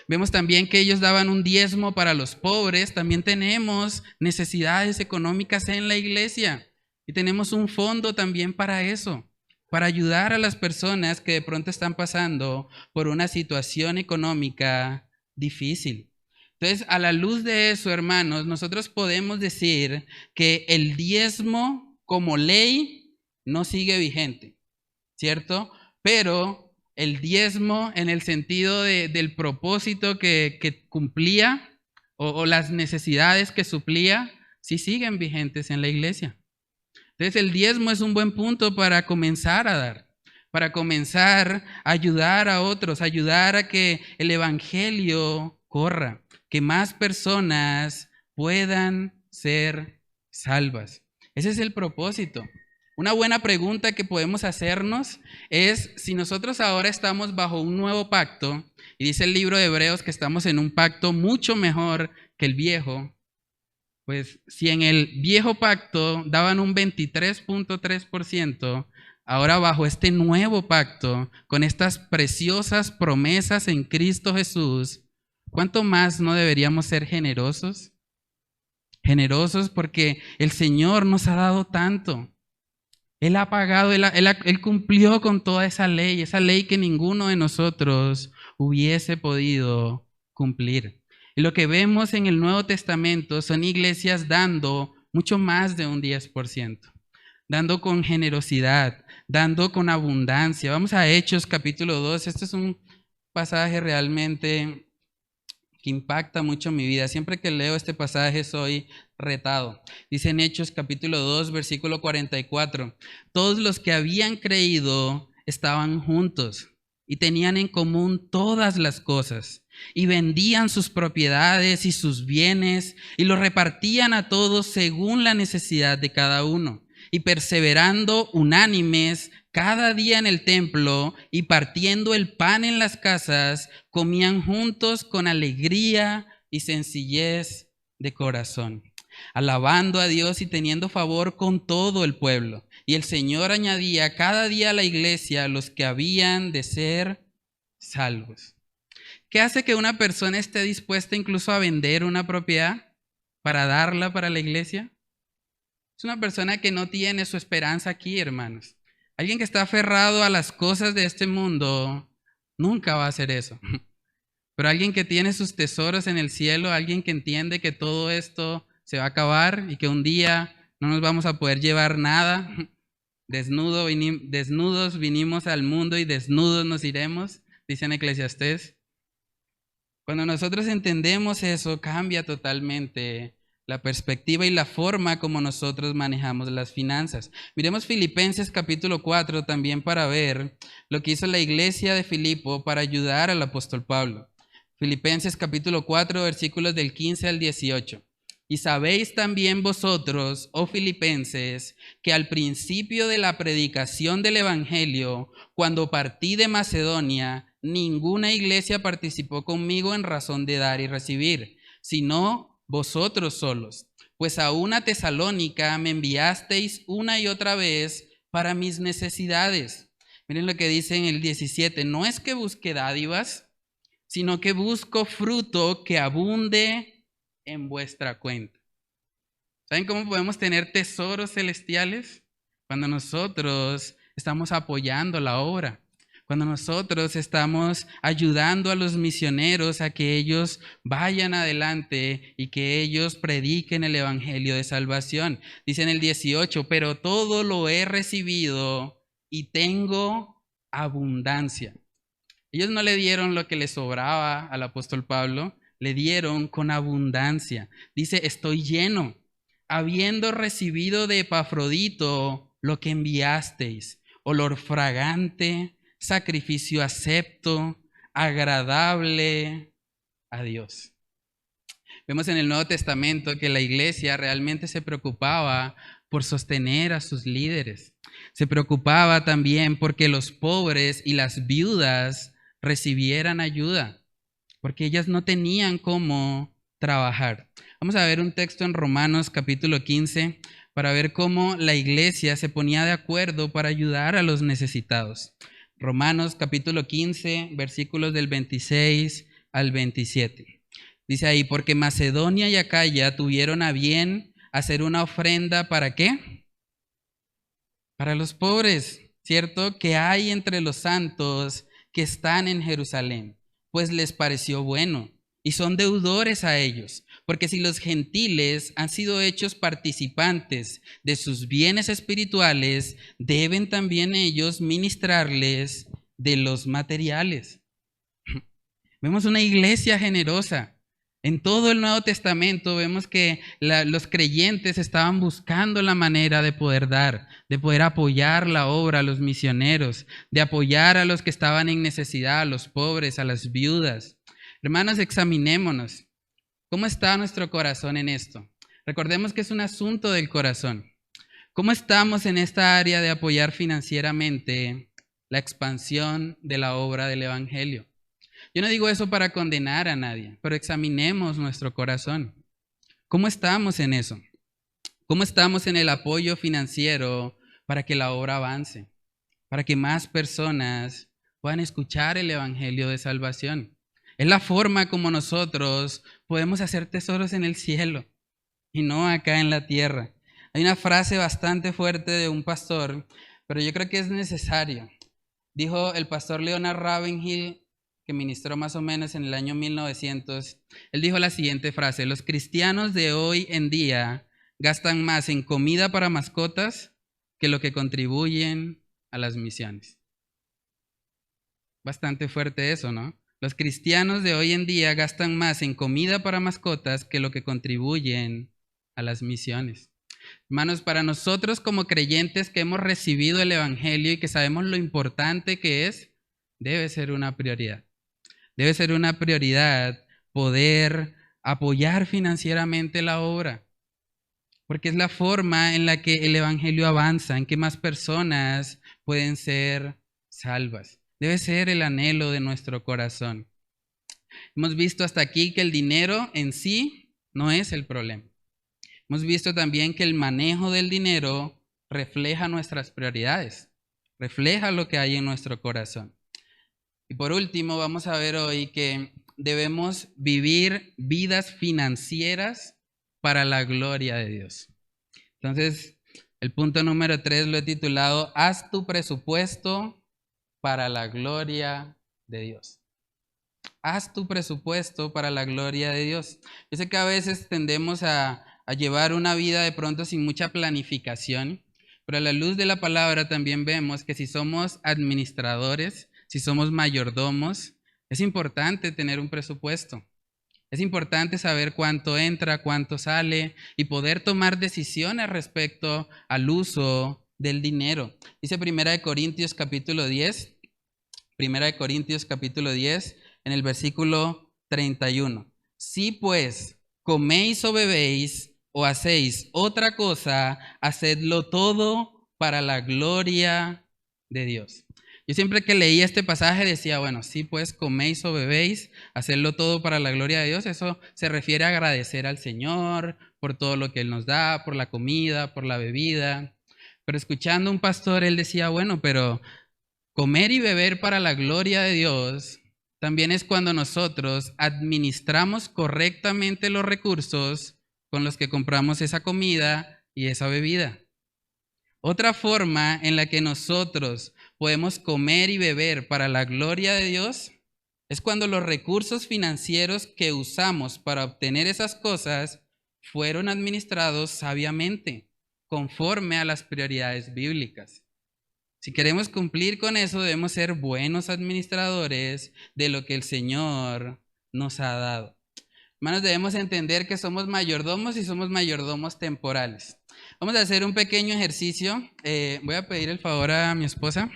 Vemos también que ellos daban un diezmo para los pobres. También tenemos necesidades económicas en la iglesia y tenemos un fondo también para eso, para ayudar a las personas que de pronto están pasando por una situación económica difícil. Entonces, a la luz de eso, hermanos, nosotros podemos decir que el diezmo como ley no sigue vigente, ¿cierto? Pero el diezmo en el sentido del propósito que cumplía o las necesidades que suplía, sí siguen vigentes en la iglesia. Entonces, el diezmo es un buen punto para comenzar a dar, para comenzar a ayudar a otros, ayudar a que el evangelio corra, que más personas puedan ser salvas. Ese es el propósito. Una buena pregunta que podemos hacernos es si nosotros ahora estamos bajo un nuevo pacto, y dice el libro de Hebreos que estamos en un pacto mucho mejor que el viejo, pues si en el viejo pacto daban un 23.3%, ahora bajo este nuevo pacto, con estas preciosas promesas en Cristo Jesús, ¿cuánto más no deberíamos ser generosos? Generosos porque el Señor nos ha dado tanto. Él ha pagado, él cumplió con toda esa ley que ninguno de nosotros hubiese podido cumplir. Y lo que vemos en el Nuevo Testamento son iglesias dando mucho más de un 10%, dando con generosidad, dando con abundancia. Vamos a Hechos capítulo 2. Este es un pasaje realmente que impacta mucho mi vida. Siempre que leo este pasaje soy retado. Dice en Hechos capítulo 2, versículo 44, todos los que habían creído estaban juntos y tenían en común todas las cosas y vendían sus propiedades y sus bienes y los repartían a todos según la necesidad de cada uno. Y perseverando unánimes cada día en el templo y partiendo el pan en las casas, comían juntos con alegría y sencillez de corazón, alabando a Dios y teniendo favor con todo el pueblo. Y el Señor añadía cada día a la iglesia los que habían de ser salvos. ¿Qué hace que una persona esté dispuesta incluso a vender una propiedad para darla para la iglesia? Es una persona que no tiene su esperanza aquí, hermanos. Alguien que está aferrado a las cosas de este mundo nunca va a hacer eso. Pero alguien que tiene sus tesoros en el cielo, alguien que entiende que todo esto se va a acabar y que un día no nos vamos a poder llevar nada. Desnudos vinimos al mundo y desnudos nos iremos, dice en Eclesiastés. Cuando nosotros entendemos eso, cambia totalmente la perspectiva y la forma como nosotros manejamos las finanzas. Miremos Filipenses capítulo 4 también para ver lo que hizo la iglesia de Filipo para ayudar al apóstol Pablo. Filipenses capítulo 4, versículos del 15 al 18. Y sabéis también vosotros, oh filipenses, que al principio de la predicación del evangelio, cuando partí de Macedonia, ninguna iglesia participó conmigo en razón de dar y recibir, sino vosotros solos, pues a una Tesalónica me enviasteis una y otra vez para mis necesidades. Miren lo que dice en el 17, no es que busque dádivas, sino que busco fruto que abunde en vuestra cuenta. ¿Saben cómo podemos tener tesoros celestiales? Cuando nosotros estamos apoyando la obra. Cuando nosotros estamos ayudando a los misioneros a que ellos vayan adelante y que ellos prediquen el evangelio de salvación. Dice en el 18, pero todo lo he recibido y tengo abundancia. Ellos no le dieron lo que le sobraba al apóstol Pablo, le dieron con abundancia. Dice, estoy lleno, habiendo recibido de Epafrodito lo que enviasteis, olor fragante, sacrificio acepto, agradable a Dios. Vemos en el Nuevo Testamento que la iglesia realmente se preocupaba por sostener a sus líderes. Se preocupaba también porque los pobres y las viudas recibieran ayuda, porque ellas no tenían cómo trabajar. Vamos a ver un texto en Romanos capítulo 15 para ver cómo la iglesia se ponía de acuerdo para ayudar a los necesitados. Romanos capítulo 15, versículos del 26 al 27. Dice ahí, porque Macedonia y Acaya tuvieron a bien hacer una ofrenda, ¿para qué? Para los pobres, ¿cierto? Que hay entre los santos que están en Jerusalén, pues les pareció bueno. y son deudores a ellos, porque si los gentiles han sido hechos participantes de sus bienes espirituales, deben también ellos ministrarles de los materiales. Vemos una iglesia generosa. En todo el Nuevo Testamento vemos que los creyentes estaban buscando la manera de poder dar, de poder apoyar la obra a los misioneros, de apoyar a los que estaban en necesidad, a los pobres, a las viudas. Hermanos, examinémonos. ¿Cómo está nuestro corazón en esto? Recordemos que es un asunto del corazón. ¿Cómo estamos en esta área de apoyar financieramente la expansión de la obra del Evangelio? Yo no digo eso para condenar a nadie, pero examinemos nuestro corazón. ¿Cómo estamos en eso? ¿Cómo estamos en el apoyo financiero para que la obra avance? Para que más personas puedan escuchar el Evangelio de salvación. Es la forma como nosotros podemos hacer tesoros en el cielo y no acá en la tierra. Hay una frase bastante fuerte de un pastor, pero yo creo que es necesario. Dijo el pastor Leonard Ravenhill, que ministró más o menos en el año 1900, él dijo la siguiente frase: los cristianos de hoy en día gastan más en comida para mascotas que lo que contribuyen a las misiones. Bastante fuerte eso, ¿no? Los cristianos de hoy en día gastan más en comida para mascotas que lo que contribuyen a las misiones. Hermanos, para nosotros como creyentes que hemos recibido el Evangelio y que sabemos lo importante que es, debe ser una prioridad. Debe ser una prioridad poder apoyar financieramente la obra, porque es la forma en la que el Evangelio avanza, en que más personas pueden ser salvas. Debe ser el anhelo de nuestro corazón. Hemos visto hasta aquí que el dinero en sí no es el problema. Hemos visto también que el manejo del dinero refleja nuestras prioridades, refleja lo que hay en nuestro corazón. Y por último, vamos a ver hoy que debemos vivir vidas financieras para la gloria de Dios. Entonces, el punto número 3 lo he titulado: haz tu presupuesto para la gloria de Dios. Haz tu presupuesto para la gloria de Dios. Yo sé que a veces tendemos a llevar una vida de pronto sin mucha planificación, pero a la luz de la palabra también vemos que si somos administradores, si somos mayordomos, es importante tener un presupuesto. Es importante saber cuánto entra, cuánto sale y poder tomar decisiones respecto al uso del dinero. Dice 1 Corintios capítulo 10, 1 Corintios capítulo 10, en el versículo 31. Si pues coméis o bebéis o hacéis otra cosa, hacedlo todo para la gloria de Dios. Yo siempre que leía este pasaje decía, bueno, sí, pues coméis o bebéis, hacerlo todo para la gloria de Dios. Eso se refiere a agradecer al Señor por todo lo que Él nos da, por la comida, por la bebida. Pero escuchando a un pastor, él decía, bueno, pero comer y beber para la gloria de Dios también es cuando nosotros administramos correctamente los recursos con los que compramos esa comida y esa bebida. Otra forma en la que nosotros podemos comer y beber para la gloria de Dios es cuando los recursos financieros que usamos para obtener esas cosas fueron administrados sabiamente, conforme a las prioridades bíblicas. Si queremos cumplir con eso, debemos ser buenos administradores de lo que el Señor nos ha dado. Hermanos, debemos entender que somos mayordomos y somos mayordomos temporales. Vamos a hacer un pequeño ejercicio. Voy a pedir el favor a mi esposa,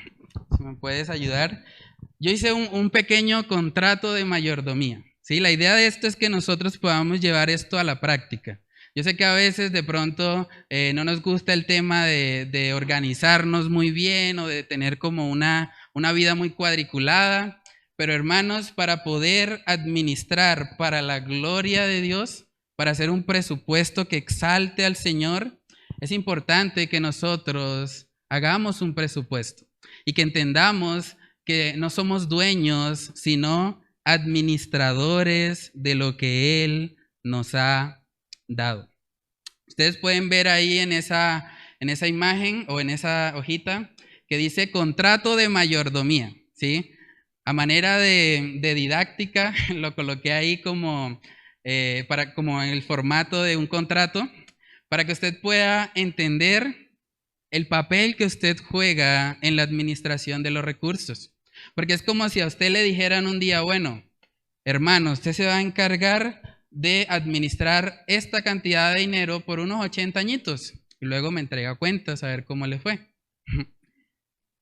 si me puedes ayudar. Yo hice un pequeño contrato de mayordomía, ¿sí? La idea de esto es que nosotros podamos llevar esto a la práctica. Yo sé que a veces de pronto no nos gusta el tema de organizarnos muy bien o de tener como una vida muy cuadriculada, pero hermanos, para poder administrar para la gloria de Dios, para hacer un presupuesto que exalte al Señor, es importante que nosotros hagamos un presupuesto y que entendamos que no somos dueños, sino administradores de lo que Él nos ha dado. Ustedes pueden ver ahí en esa imagen o en esa hojita que dice contrato de mayordomía, ¿sí? A manera de didáctica, lo coloqué ahí como, como en el formato de un contrato, para que usted pueda entender el papel que usted juega en la administración de los recursos. Porque es como si a usted le dijeran un día, bueno, hermano, usted se va a encargar de administrar esta cantidad de dinero por unos 80 añitos y luego me entrega cuentas a ver cómo le fue.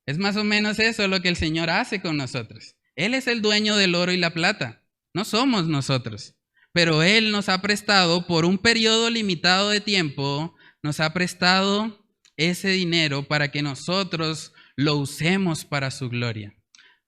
Es más o menos eso lo que el Señor hace con nosotros. Él es el dueño del oro y la plata, no somos nosotros. Pero Él nos ha prestado por un periodo limitado de tiempo, nos ha prestado ese dinero para que nosotros lo usemos para su gloria,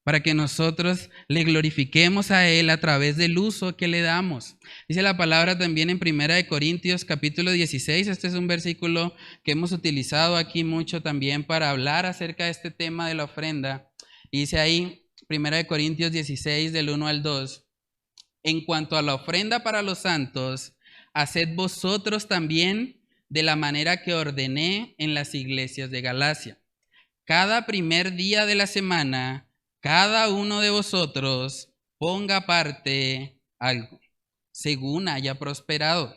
para que nosotros le glorifiquemos a Él a través del uso que le damos. Dice la palabra también en 1 Corintios capítulo 16, este es un versículo que hemos utilizado aquí mucho también para hablar acerca de este tema de la ofrenda. Y dice ahí, 1 Corintios 16, del 1 al 2, en cuanto a la ofrenda para los santos, haced vosotros también de la manera que ordené en las iglesias de Galacia. Cada primer día de la semana, cada uno de vosotros ponga aparte algo, según haya prosperado,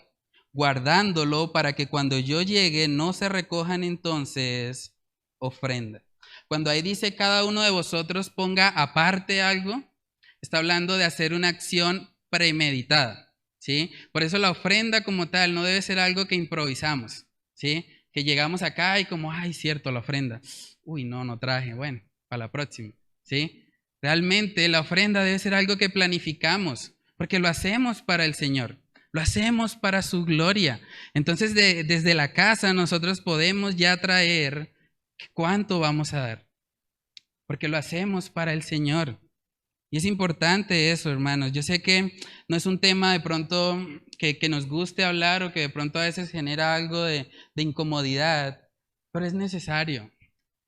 guardándolo para que cuando yo llegue no se recojan entonces ofrenda. Cuando ahí dice cada uno de vosotros ponga aparte algo, está hablando de hacer una acción premeditada, ¿sí? Por eso la ofrenda como tal no debe ser algo que improvisamos, ¿sí? Que llegamos acá y como, ay, cierto, la ofrenda. Uy, no traje, bueno, para la próxima, ¿sí? Realmente la ofrenda debe ser algo que planificamos, porque lo hacemos para el Señor, lo hacemos para su gloria. Entonces, desde la casa nosotros podemos ya traer cuánto vamos a dar, porque lo hacemos para el Señor. Y es importante eso, hermanos. Yo sé que no es un tema de pronto que nos guste hablar o que de pronto a veces genera algo de incomodidad, pero es necesario.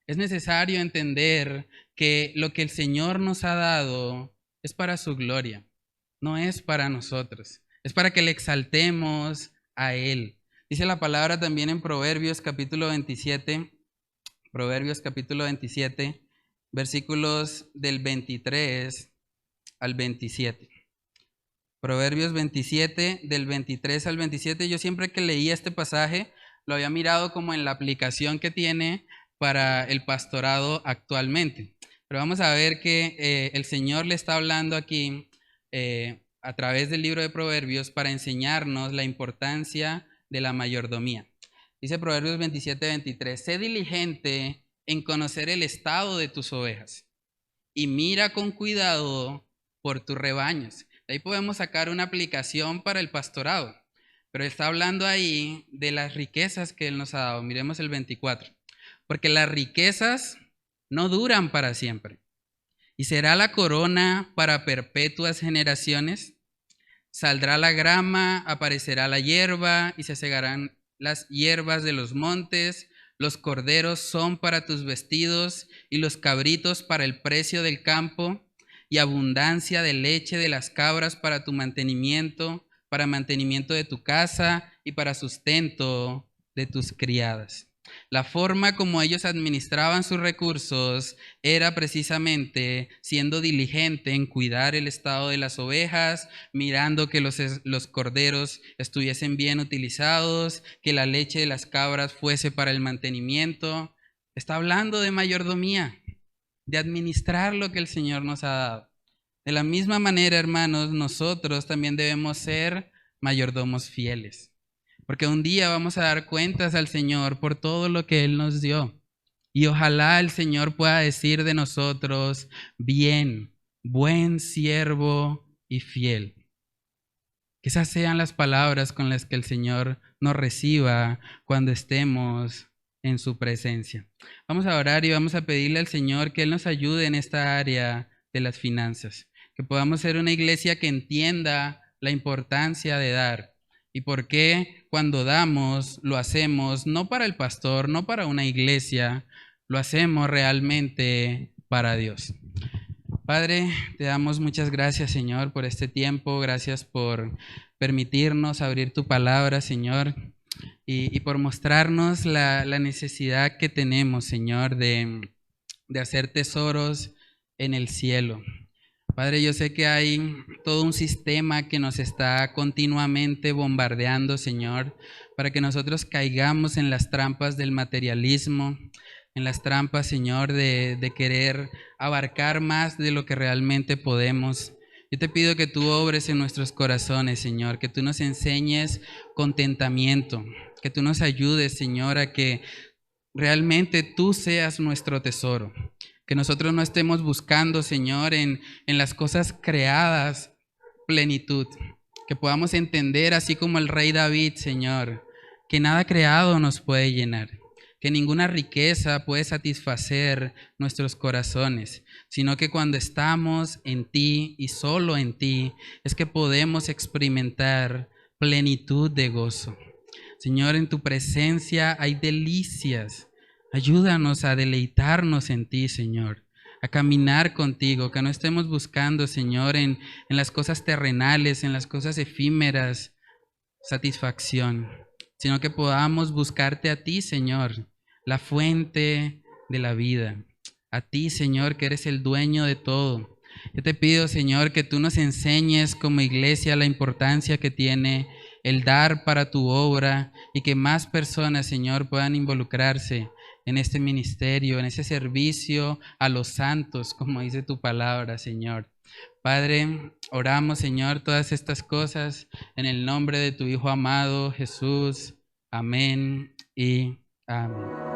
Es necesario entender que lo que el Señor nos ha dado es para su gloria, no es para nosotros. Es para que le exaltemos a Él. Dice la palabra también en Proverbios capítulo 27, versículos del 23 al 27. Proverbios 27, del 23 al 27. Yo siempre que leía este pasaje, lo había mirado como en la aplicación que tiene para el pastorado actualmente. Pero vamos a ver que el Señor le está hablando aquí a través del libro de Proverbios para enseñarnos la importancia de la mayordomía. Dice Proverbios 27, 23, sé diligente en conocer el estado de tus ovejas y mira con cuidado por tus rebaños. De ahí podemos sacar una aplicación para el pastorado, pero está hablando ahí de las riquezas que Él nos ha dado. Miremos el 24. Porque las riquezas no duran para siempre, y será la corona para perpetuas generaciones. Saldrá la grama, aparecerá la hierba, y se segarán las hierbas de los montes. Los corderos son para tus vestidos, y los cabritos para el precio del campo, y abundancia de leche de las cabras para tu mantenimiento, para mantenimiento de tu casa, y para sustento de tus criadas. La forma como ellos administraban sus recursos era precisamente siendo diligente en cuidar el estado de las ovejas, mirando que los corderos estuviesen bien utilizados, que la leche de las cabras fuese para el mantenimiento. Está hablando de mayordomía, de administrar lo que el Señor nos ha dado. De la misma manera, hermanos, nosotros también debemos ser mayordomos fieles. Porque un día vamos a dar cuentas al Señor por todo lo que Él nos dio. Y ojalá el Señor pueda decir de nosotros, bien, buen siervo y fiel. Que esas sean las palabras con las que el Señor nos reciba cuando estemos en su presencia. Vamos a orar y vamos a pedirle al Señor que Él nos ayude en esta área de las finanzas. Que podamos ser una iglesia que entienda la importancia de dar. ¿Y por qué cuando damos lo hacemos no para el pastor, no para una iglesia, lo hacemos realmente para Dios? Padre, te damos muchas gracias, Señor, por este tiempo. Gracias por permitirnos abrir tu palabra, Señor, y por mostrarnos la necesidad que tenemos, Señor, de hacer tesoros en el cielo. Padre, yo sé que hay todo un sistema que nos está continuamente bombardeando, Señor, para que nosotros caigamos en las trampas del materialismo, en las trampas, Señor, de querer abarcar más de lo que realmente podemos. Yo te pido que tú obres en nuestros corazones, Señor, que tú nos enseñes contentamiento, que tú nos ayudes, Señor, a que realmente tú seas nuestro tesoro. Que nosotros no estemos buscando, Señor, en las cosas creadas, plenitud. Que podamos entender, así como el rey David, Señor, que nada creado nos puede llenar. Que ninguna riqueza puede satisfacer nuestros corazones, sino que cuando estamos en ti y solo en ti, es que podemos experimentar plenitud de gozo. Señor, en tu presencia hay delicias. Ayúdanos a deleitarnos en ti, Señor, a caminar contigo, que no estemos buscando, Señor, en las cosas terrenales, en las cosas efímeras, satisfacción, sino que podamos buscarte a ti, Señor, la fuente de la vida. A ti, Señor, que eres el dueño de todo. Yo te pido, Señor, que tú nos enseñes como iglesia la importancia que tiene el dar para tu obra y que más personas, Señor, puedan involucrarse en este ministerio, en ese servicio a los santos, como dice tu palabra, Señor. Padre, oramos, Señor, todas estas cosas en el nombre de tu Hijo amado, Jesús. Amén y amén.